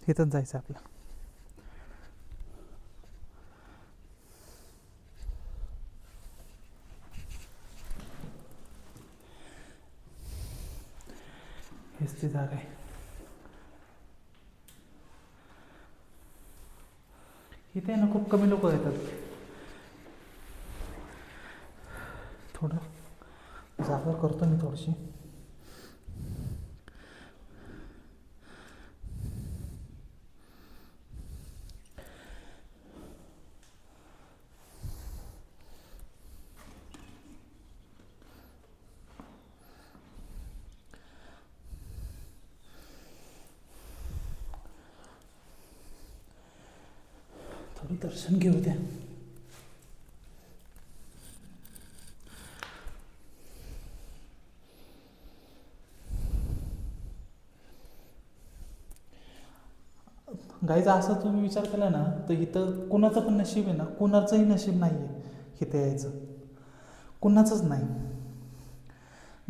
इथंच जायचं आपलं. हेच ती जागा आहे. इथे ना खूप कमी लोक येतात. थोडं जागा करतो मी थोडीशी. थोडं दर्शन घेऊ द्या. गाईचा असं तुम्ही विचार केला ना तर इथं कुणाचं पण नशीब आहे ना, कुणाचंही नशीब नाही आहे इथे यायचं, कुणाचंच नाही.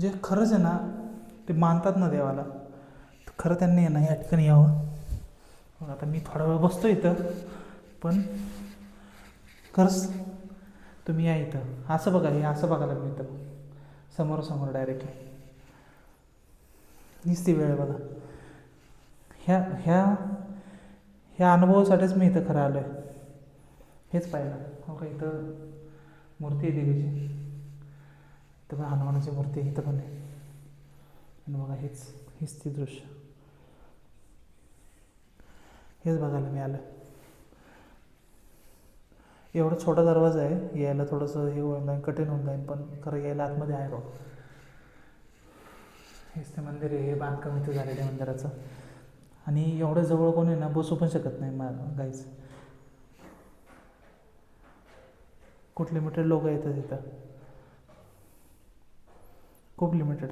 जे खरंच आहे ना ते मानतात ना देवाला, खरं त्यांनी आहे ना या ठिकाणी यावं. मग आता मी थोडा वेळ बसतो इथं, पण खरंच तुम्ही या इथं. असं बघा, हे असं बघायला मिळतं समोरासमोर डायरेक्टली. हीच ती वेळ आहे बघा. ह्या ह्या ह्या अनुभवासाठीच मी इथं खरं आलो आहे. हेच पाहिलं. हो का, इथं मूर्ती आहे देवीची. इथं पण हनुमानाची मूर्ती इथं पण आहे. आणि बघा हीच ती दृश्य. हेच बघायला मी आलं. एवढा छोटा दरवाजा आहे, यायला थोडंसं हे होऊन जाईल, कठीण होऊन जाईल, पण खरं यायला आतमध्ये आहे बघ. हेच ते मंदिर आहे. हे बांधकाम इथं झालेलं आहे मंदिराचं. आणि एवढं जवळ कोणी ना बसू पण शकत नाही गाईच. खूप लिमिटेड लोक येतात इथं, खूप लिमिटेड.